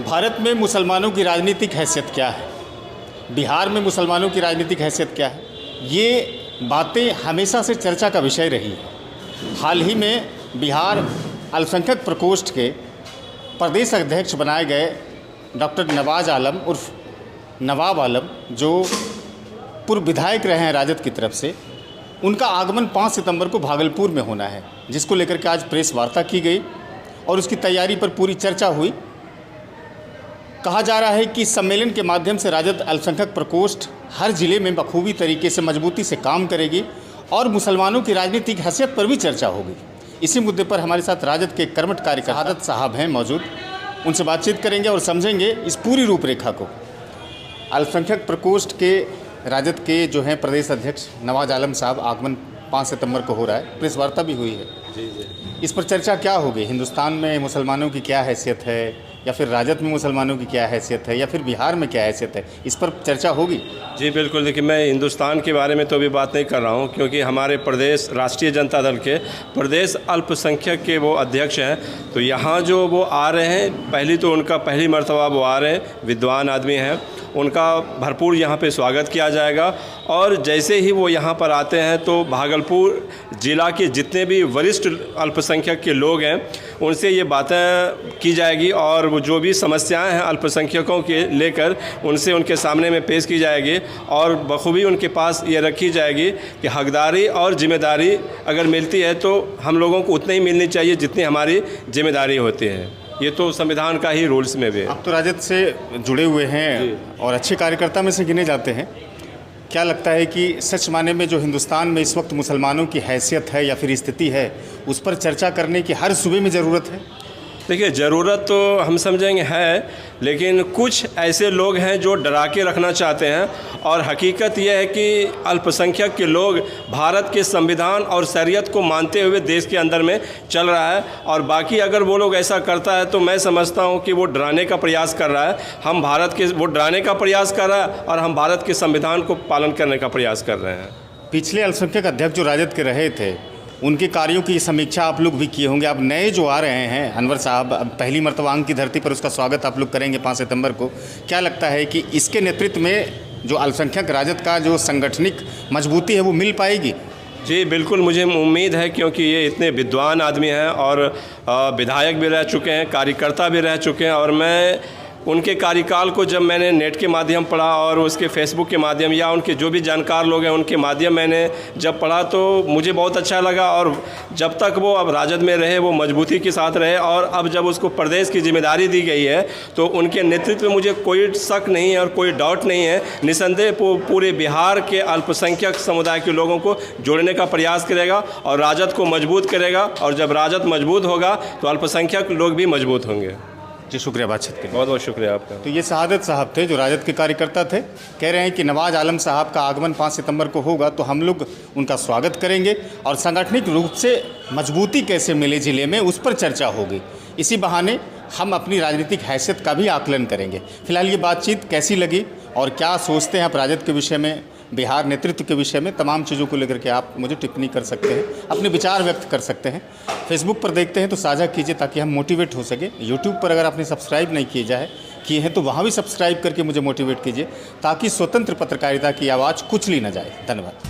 भारत में मुसलमानों की राजनीतिक हैसियत क्या है, बिहार में मुसलमानों की राजनीतिक हैसियत क्या है, ये बातें हमेशा से चर्चा का विषय रही है। हाल ही में बिहार अल्पसंख्यक प्रकोष्ठ के प्रदेश अध्यक्ष बनाए गए डॉक्टर नवाज आलम उर्फ नवाब आलम, जो पूर्व विधायक रहे हैं राजद की तरफ से, उनका आगमन 5 सितंबर को भागलपुर में होना है, जिसको लेकर के आज प्रेस वार्ता की गई और उसकी तैयारी पर पूरी चर्चा हुई। कहा जा रहा है कि इस सम्मेलन के माध्यम से राजद अल्पसंख्यक प्रकोष्ठ हर जिले में बखूबी तरीके से मजबूती से काम करेगी और मुसलमानों की राजनीतिक हैसियत पर भी चर्चा होगी। इसी मुद्दे पर हमारे साथ राजद के कर्मठ कार्यकर्ता शहादत साहब हैं मौजूद, उनसे बातचीत करेंगे और समझेंगे इस पूरी रूपरेखा को। अल्पसंख्यक प्रकोष्ठ के राजद के जो हैं प्रदेश अध्यक्ष नवाज आलम साहब, आगमन 5 सितंबर को हो रहा है, प्रेस वार्ता भी हुई है। जी। इस पर चर्चा क्या होगी? हिंदुस्तान में मुसलमानों की क्या हैसियत है, या फिर राजद में मुसलमानों की क्या हैसियत है, या फिर बिहार में क्या हैसियत है, इस पर चर्चा होगी। जी बिल्कुल। देखिए, मैं हिंदुस्तान के बारे में तो अभी बात नहीं कर रहा हूँ, क्योंकि हमारे प्रदेश राष्ट्रीय जनता दल के प्रदेश अल्पसंख्यक के वो अध्यक्ष हैं। तो यहाँ जो वो आ रहे हैं, पहली मर्तबा वो आ रहे हैं, विद्वान आदमी हैं, उनका भरपूर यहाँ पे स्वागत किया जाएगा। और जैसे ही वो यहाँ पर आते हैं तो भागलपुर ज़िला के जितने भी वरिष्ठ अल्पसंख्यक के लोग हैं, उनसे ये बातें की जाएगी और वो जो भी समस्याएं हैं अल्पसंख्यकों के लेकर, उनसे उनके सामने में पेश की जाएगी और बखूबी उनके पास ये रखी जाएगी कि हकदारी और जिम्मेदारी अगर मिलती है तो हम लोगों को उतनी ही मिलनी चाहिए जितनी हमारी जिम्मेदारी होती है। ये तो संविधान का ही रूल्स में भी है। आप तो राजद से जुड़े हुए हैं और अच्छे कार्यकर्ता में से गिने जाते हैं। क्या लगता है कि सच माने में जो हिंदुस्तान में इस वक्त मुसलमानों की हैसियत है या फिर स्थिति है, उस पर चर्चा करने की हर सूबे में ज़रूरत है? देखिए, ज़रूरत तो हम समझेंगे है, लेकिन कुछ ऐसे लोग हैं जो डरा के रखना चाहते हैं। और हकीकत यह है कि अल्पसंख्यक के लोग भारत के संविधान और शरीयत को मानते हुए देश के अंदर में चल रहा है, और बाकी अगर वो लोग ऐसा करता है तो मैं समझता हूँ कि वो डराने का प्रयास कर रहा है। वो डराने का प्रयास कर रहा है और हम भारत के संविधान को पालन करने का प्रयास कर रहे हैं। पिछले अल्पसंख्यक अध्यक्ष जो राजद के रहे थे, उनके कार्यों की समीक्षा आप लोग भी किए होंगे। अब नए जो आ रहे हैं अनवर साहब, अब पहली मर्तबा अंग की धरती पर उसका स्वागत आप लोग करेंगे 5 सितंबर को। क्या लगता है कि इसके नेतृत्व में जो अल्पसंख्यक राजद का जो संगठनिक मजबूती है वो मिल पाएगी? जी बिल्कुल, मुझे उम्मीद है, क्योंकि ये इतने विद्वान आदमी हैं और विधायक भी रह चुके हैं, कार्यकर्ता भी रह चुके हैं। और मैं उनके कार्यकाल को जब मैंने नेट के माध्यम पढ़ा और उसके फेसबुक के माध्यम या उनके जो भी जानकार लोग हैं उनके माध्यम मैंने जब पढ़ा तो मुझे बहुत अच्छा लगा। और जब तक वो अब राजद में रहे वो मजबूती के साथ रहे, और अब जब उसको प्रदेश की जिम्मेदारी दी गई है तो उनके नेतृत्व में मुझे कोई शक नहीं है और कोई डाउट नहीं है। निसंदेह पूरे बिहार के अल्पसंख्यक समुदाय के लोगों को जोड़ने का प्रयास करेगा और राजद को मजबूत करेगा। और जब राजद मजबूत होगा तो अल्पसंख्यक लोग भी मजबूत होंगे। जी शुक्रिया बातचीत के लिए। बहुत बहुत शुक्रिया आपका। तो ये शहादत साहब थे जो राजद के कार्यकर्ता थे, कह रहे हैं कि नवाज आलम साहब का आगमन 5 सितंबर को होगा तो हम लोग उनका स्वागत करेंगे और संगठनिक रूप से मजबूती कैसे मिले ज़िले में, उस पर चर्चा होगी। इसी बहाने हम अपनी राजनीतिक हैसियत का भी आकलन करेंगे। फिलहाल ये बातचीत कैसी लगी और क्या सोचते हैं आप राजद के विषय में, बिहार नेतृत्व के विषय में, तमाम चीज़ों को लेकर के आप मुझे टिप्पणी कर सकते हैं, अपने विचार व्यक्त कर सकते हैं। फेसबुक पर देखते हैं तो साझा कीजिए ताकि हम मोटिवेट हो सके। यूट्यूब पर अगर आपने सब्सक्राइब नहीं किए हैं तो वहाँ भी सब्सक्राइब करके मुझे मोटिवेट कीजिए, ताकि स्वतंत्र पत्रकारिता की आवाज़ कुचली न जाए। धन्यवाद।